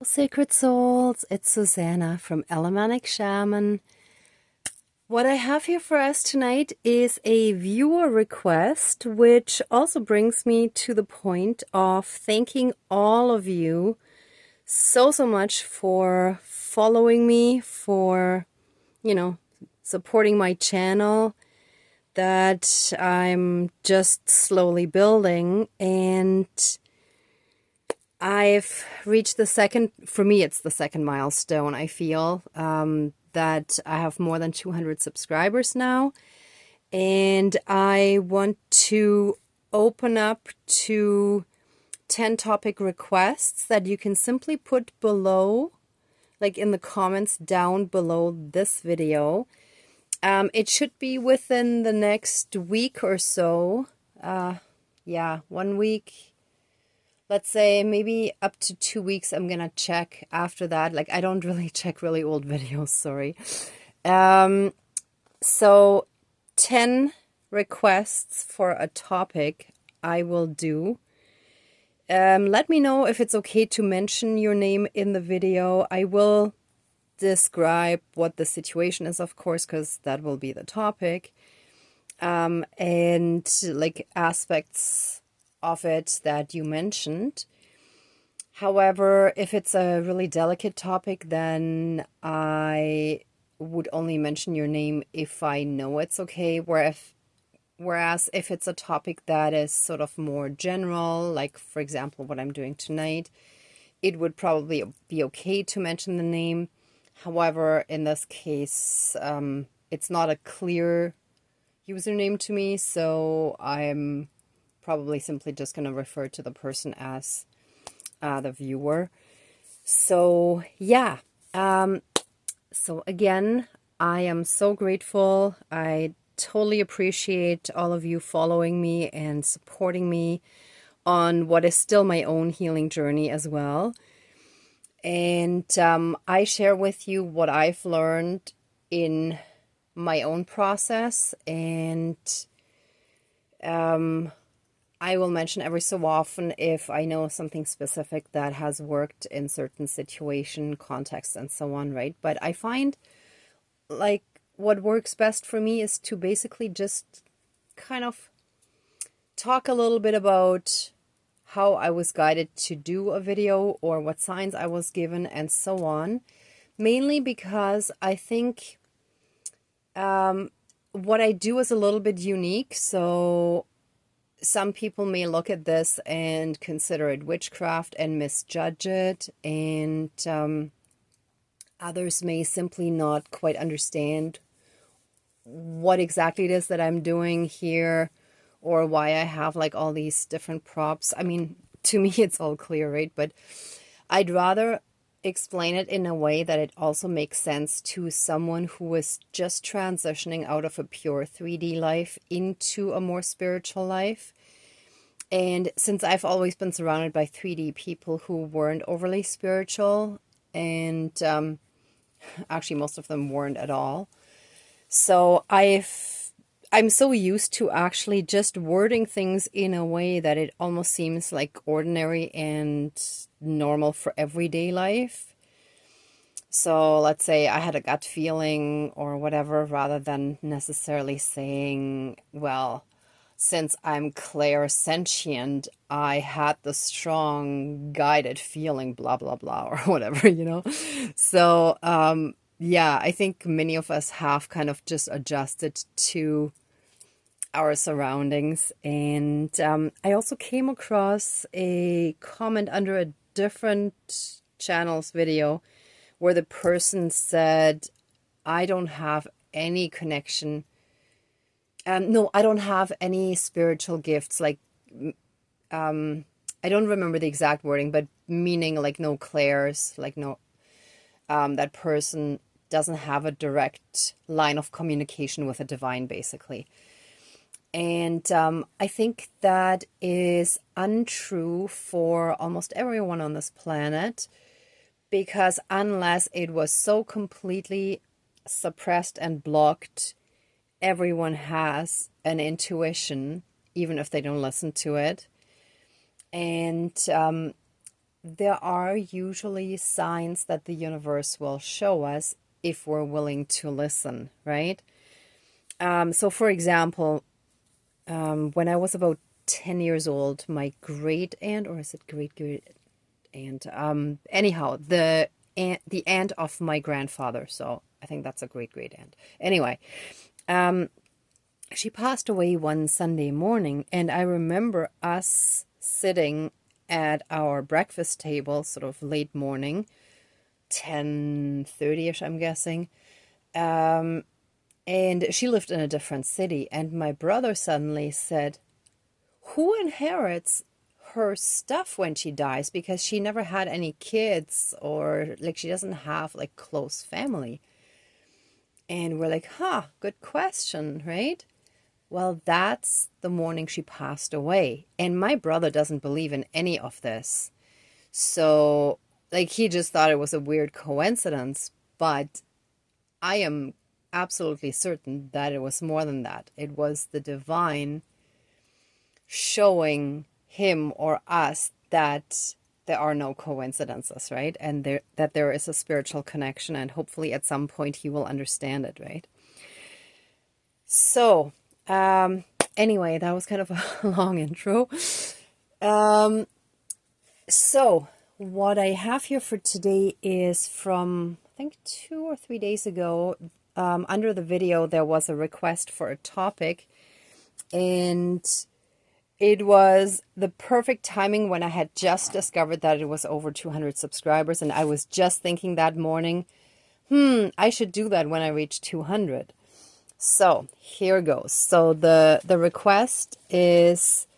Sacred Souls, it's Susanna from Alamanic Shaman. What I have here for us tonight is a viewer request, which also brings me to the point of thanking all of you so much for following me, for, supporting my channel that I'm just slowly building. And I've reached for me, it's the second milestone, I feel, that I have more than 200 subscribers now. And I want to open up to 10 topic requests that you can simply put below, like in the comments down below this video. It should be within the next week or so. 1 week. Let's say maybe up to 2 weeks. I'm gonna check after that. Like, I don't really check really old videos, sorry. So 10 requests for a topic I will do. Let me know if it's okay to mention your name in the video. I will describe what the situation is, of course, because that will be the topic. And like aspects of it that you mentioned. However, if it's a really delicate topic, then I would only mention your name if I know it's okay. Whereas if it's a topic that is sort of more general, like for example what I'm doing tonight, it would probably be okay to mention the name. However, in this case, it's not a clear username to me, so I'm probably simply just going to refer to the person as the viewer. So yeah, so again, I am so grateful. I totally appreciate all of you following me and supporting me on what is still my own healing journey as well. And I share with you what I've learned in my own process, and I will mention every so often if I know something specific that has worked in certain situation, context, and so on, right? But I find like what works best for me is to basically just kind of talk a little bit about how I was guided to do a video or what signs I was given and so on. Mainly because I think what I do is a little bit unique. So some people may look at this and consider it witchcraft and misjudge it, and others may simply not quite understand what exactly it is that I'm doing here, or why I have like all these different props. I mean, to me it's all clear, right? But I'd rather explain it in a way that it also makes sense to someone who is just transitioning out of a pure 3D life into a more spiritual life. And since I've always been surrounded by 3D people who weren't overly spiritual, and actually most of them weren't at all, so I'm so used to actually just wording things in a way that it almost seems like ordinary and normal for everyday life. So let's say I had a gut feeling or whatever, rather than necessarily saying, well, since I'm clairsentient, I had the strong guided feeling, blah, blah, blah, or whatever, you know? So, yeah, I think many of us have kind of just adjusted to our surroundings. And I also came across a comment under a different channel's video where the person said, I don't have any connection. No, I don't have any spiritual gifts. Like, I don't remember the exact wording, but meaning like no clairs, like no, that person doesn't have a direct line of communication with the divine, basically. And I think that is untrue for almost everyone on this planet, because unless it was so completely suppressed and blocked, everyone has an intuition, even if they don't listen to it. And there are usually signs that the universe will show us if we're willing to listen, right? So for example, when I was about 10 years old, my great aunt, or is it great aunt? Anyhow, the aunt of my grandfather. So I think that's a great aunt. Anyway, she passed away one Sunday morning, and I remember us sitting at our breakfast table, sort of late morning, 10:30ish, I'm guessing. And she lived in a different city, and my brother suddenly said, "Who inherits her stuff when she dies? Because she never had any kids, or like she doesn't have like close family." And we're like, "Huh, good question, right?" Well, that's the morning she passed away. And my brother doesn't believe in any of this. So, like, he just thought it was a weird coincidence. But I am absolutely certain that it was more than that. It was the divine showing him or us that there are no coincidences, right? And that there is a spiritual connection, and hopefully at some point he will understand it, right? So, anyway, that was kind of a long intro. So what I have here for today is from, I think 2 or 3 days ago. Under the video, there was a request for a topic, and it was the perfect timing when I had just discovered that it was over 200 subscribers, and I was just thinking that morning, I should do that when I reach 200. So here goes. So the request is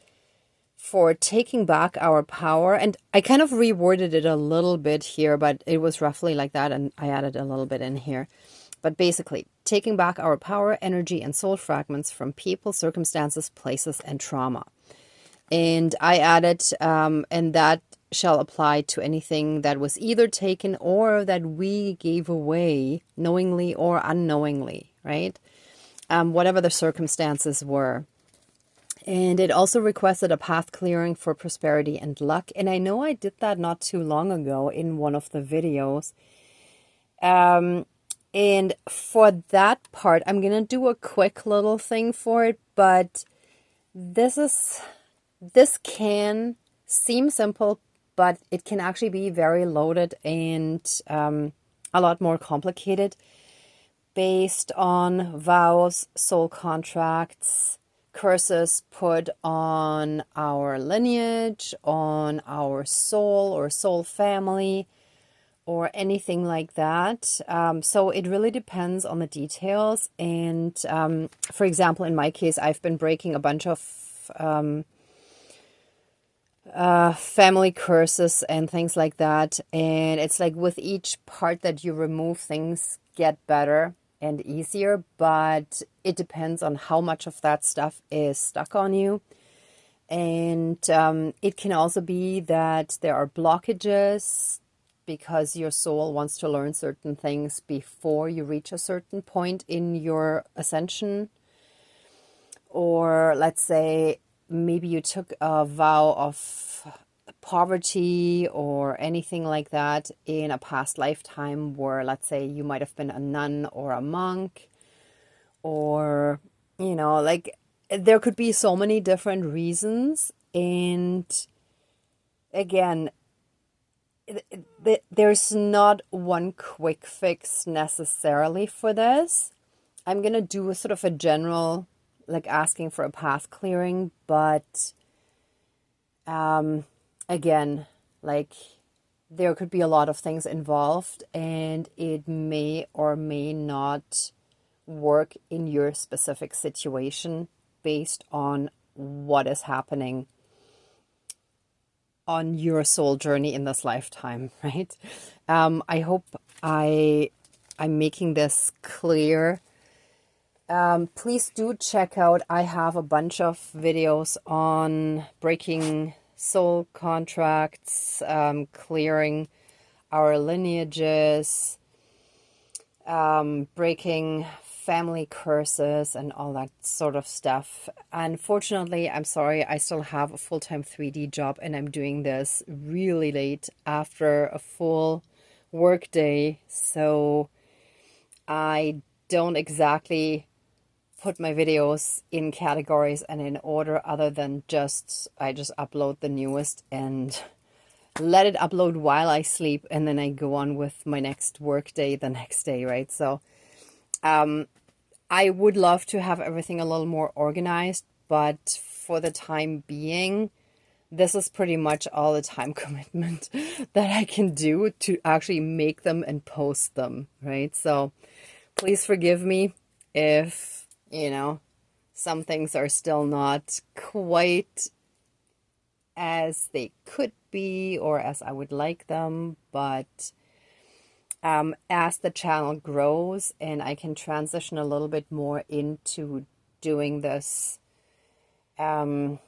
for taking back our power, and I kind of reworded it a little bit here, but it was roughly like that, and I added a little bit in here. But basically, taking back our power, energy, and soul fragments from people, circumstances, places, and trauma. And I added, and that shall apply to anything that was either taken or that we gave away knowingly or unknowingly, right? Whatever the circumstances were. And it also requested a path clearing for prosperity and luck. And I know I did that not too long ago in one of the videos. And for that part, I'm going to do a quick little thing for it. But this can seem simple, but it can actually be very loaded and a lot more complicated, based on vows, soul contracts, curses put on our lineage, on our soul or soul family, or anything like that. So it really depends on the details. And for example, in my case, I've been breaking a bunch of family curses and things like that. And it's like with each part that you remove, things get better and easier, but it depends on how much of that stuff is stuck on you. And it can also be that there are blockages because your soul wants to learn certain things before you reach a certain point in your ascension. Or let's say maybe you took a vow of poverty or anything like that in a past lifetime, where let's say you might have been a nun or a monk, or like there could be so many different reasons. And again, there's not one quick fix necessarily for this. I'm gonna do a sort of a general, like asking for a path clearing, but again, like there could be a lot of things involved, and it may or may not work in your specific situation based on what is happening on your soul journey in this lifetime, right? I hope I'm making this clear. Please do check out, I have a bunch of videos on breaking soul contracts, clearing our lineages, breaking family curses and all that sort of stuff. Unfortunately, I'm sorry, I still have a full-time 3D job, and I'm doing this really late after a full work day. So I don't exactly put my videos in categories and in order, other than I just upload the newest and let it upload while I sleep, and then I go on with my next work day the next day, right? So I would love to have everything a little more organized, but for the time being, this is pretty much all the time commitment that I can do to actually make them and post them, right? So please forgive me if, some things are still not quite as they could be or as I would like them, but as the channel grows and I can transition a little bit more into doing this, maybe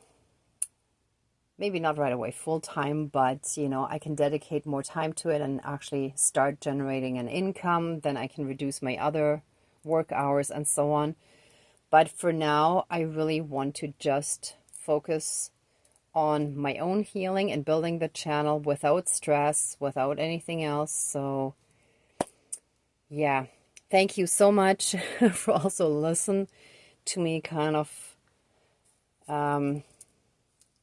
not right away full time, but I can dedicate more time to it and actually start generating an income, then I can reduce my other work hours and so on. But for now, I really want to just focus on my own healing and building the channel without stress, without anything else. So yeah, thank you so much for also listening to me kind of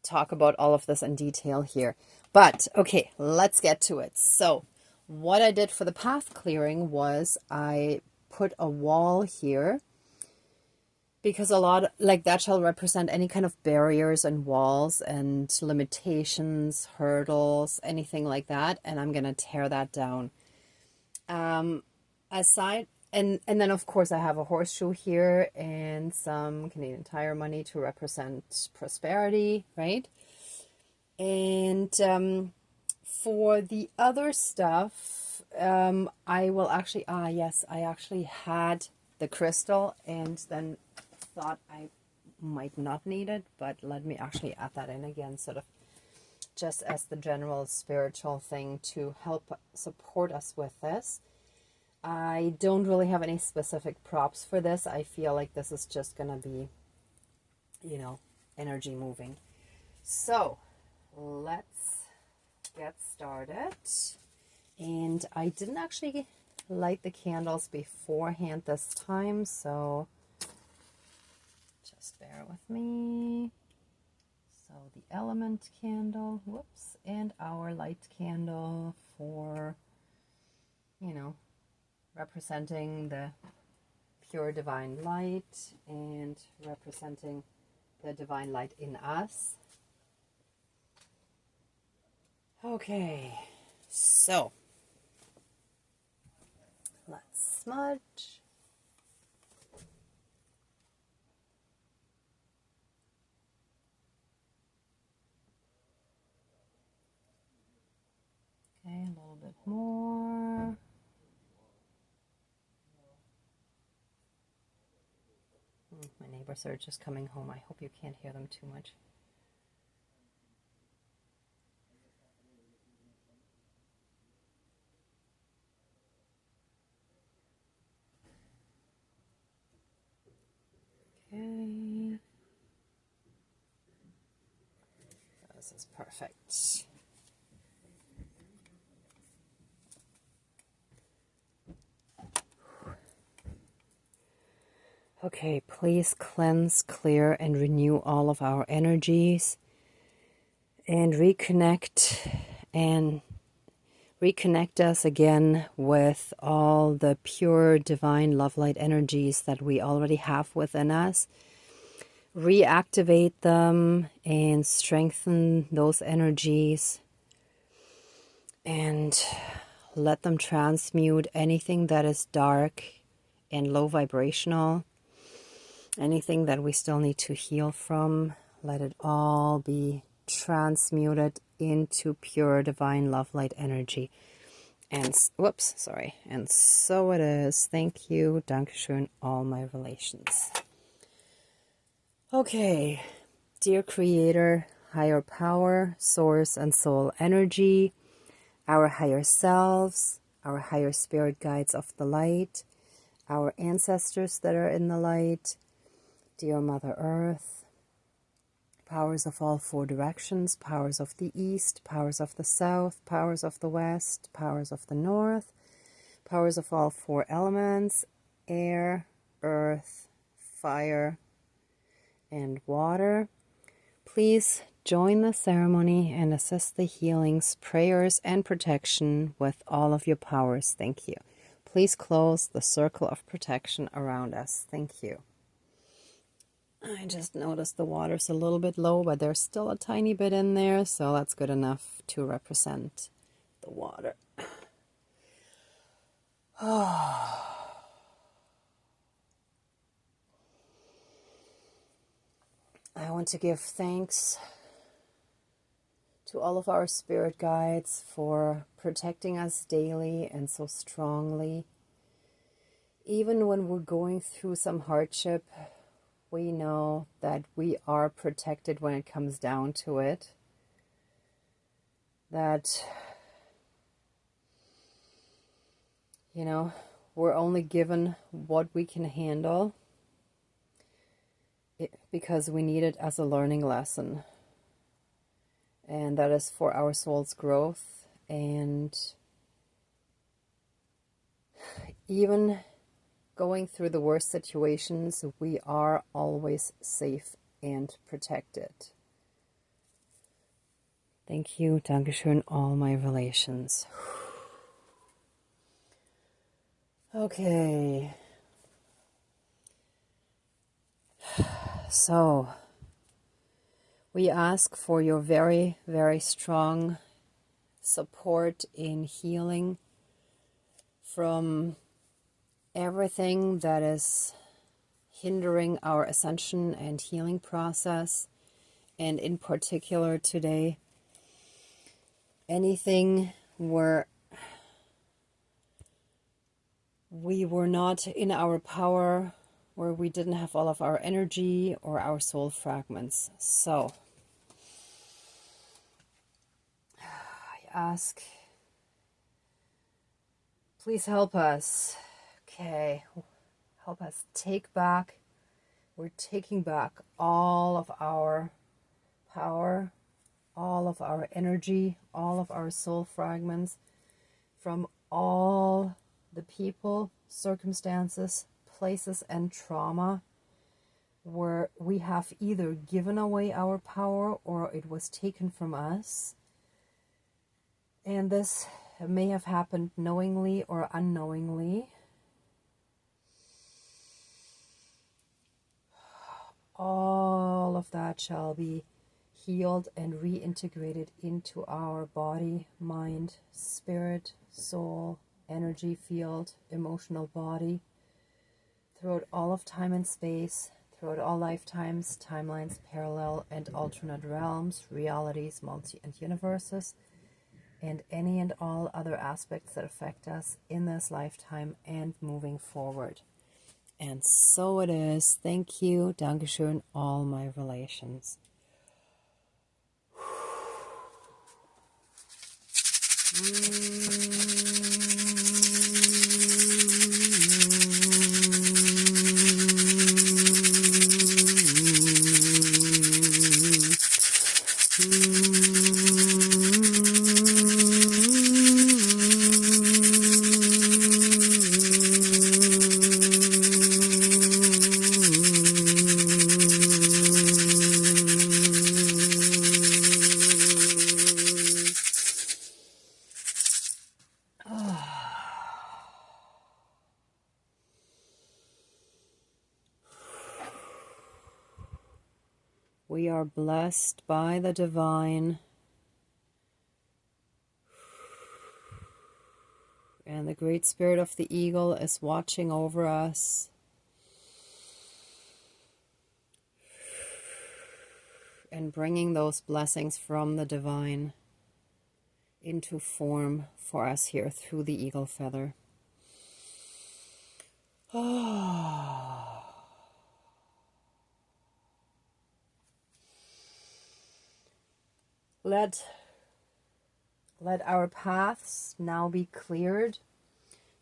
talk about all of this in detail here. But okay, let's get to it. So what I did for the path clearing was I put a wall here, because a lot like that shall represent any kind of barriers and walls and limitations, hurdles, anything like that. And I'm going to tear that down. Aside, and then of course I have a horseshoe here and some Canadian Tire money to represent prosperity, right? And for the other stuff, I will actually, yes, I actually had the crystal and then thought I might not need it, but let me actually add that in again, sort of just as the general spiritual thing to help support us with this. I don't really have any specific props for this. I feel like this is just gonna be, energy moving. So let's get started. And I didn't actually light the candles beforehand this time, so just bear with me. So the element candle, whoops, and our light candle for, representing the pure divine light and representing the divine light in us. Okay, so let's smudge. Okay, a little bit more. My neighbors are just coming home. I hope you can't hear them too much. Okay. This is perfect. Okay, please cleanse, clear, and renew all of our energies and reconnect us again with all the pure divine love light energies that we already have within us. Reactivate them and strengthen those energies and let them transmute anything that is dark and low vibrational. Anything that we still need to heal from, let it all be transmuted into pure divine love light energy. And, whoops, sorry. And so it is. Thank you. Dankeschön, all my relations. Okay. Dear Creator, higher power, source and soul energy, our higher selves, our higher spirit guides of the light, our ancestors that are in the light, dear Mother Earth, powers of all four directions, powers of the east, powers of the south, powers of the west, powers of the north, powers of all four elements, air, earth, fire, and water. Please join the ceremony and assist the healings, prayers, and protection with all of your powers. Thank you. Please close the circle of protection around us. Thank you. I just noticed the water's a little bit low, but there's still a tiny bit in there, so that's good enough to represent the water. I want to give thanks to all of our spirit guides for protecting us daily and so strongly. Even when we're going through some hardship, we know that we are protected when it comes down to it. That, you know, we're only given what we can handle because we need it as a learning lesson. And that is for our soul's growth. And even going through the worst situations, we are always safe and protected. Thank you, Dankeschön, all my relations. Okay. So, we ask for your very, very strong support in healing from everything that is hindering our ascension and healing process, and in particular today, anything where we were not in our power, where we didn't have all of our energy or our soul fragments. So, I ask, please help us. Okay, help us take back. We're taking back all of our power, all of our energy, all of our soul fragments from all the people, circumstances, places, and trauma where we have either given away our power or it was taken from us. And this may have happened knowingly or unknowingly. All of that shall be healed and reintegrated into our body, mind, spirit, soul, energy field, emotional body, throughout all of time and space, throughout all lifetimes, timelines, parallel and alternate realms, realities, multi and universes, and any and all other aspects that affect us in this lifetime and moving forward. And so it is. Thank you. Dankeschön, all my relations. We are blessed by the divine, and the great spirit of the eagle is watching over us. And bringing those blessings from the divine into form for us here through the eagle feather. Let our paths now be cleared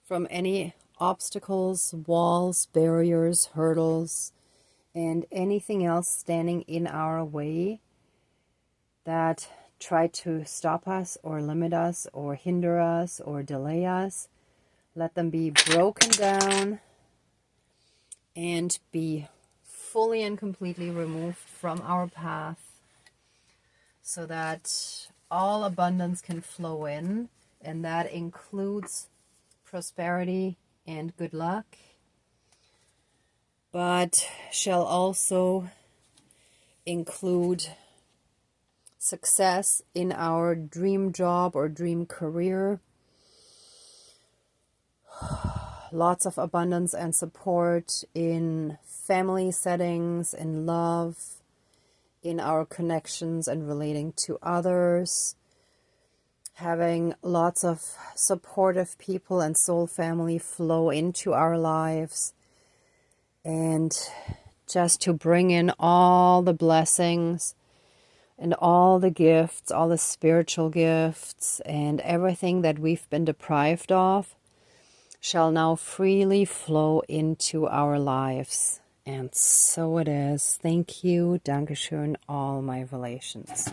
from any obstacles, walls, barriers, hurdles, and anything else standing in our way that try to stop us or limit us or hinder us or delay us. Let them be broken down and be fully and completely removed from our path so that all abundance can flow in, and that includes prosperity and good luck, but shall also include success in our dream job or dream career, lots of abundance and support in family settings, in love, in our connections and relating to others, having lots of supportive people and soul family flow into our lives, and just to bring in all the blessings and all the gifts, all the spiritual gifts and everything that we've been deprived of shall now freely flow into our lives. And so it is. Thank you. Dankeschön, all my relations.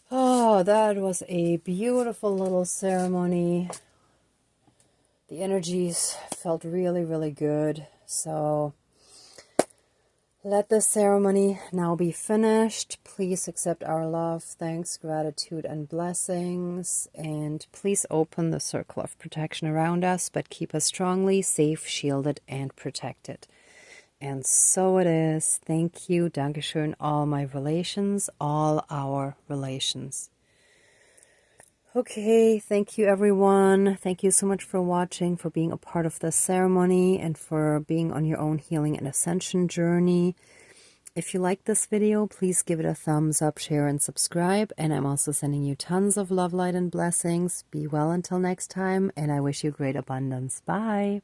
Oh, that was a beautiful little ceremony. The energies felt really, really good. So let the ceremony now be finished. Please accept our love, thanks, gratitude, and blessings. And please open the circle of protection around us, but keep us strongly safe, shielded, and protected. And so it is. Thank you. Dankeschön, all my relations, all our relations. Okay, thank you everyone. Thank you so much for watching, for being a part of this ceremony, and for being on your own healing and ascension journey. If you like this video, please give it a thumbs up, share, and subscribe. And I'm also sending you tons of love, light, and blessings. Be well until next time, and I wish you great abundance. Bye.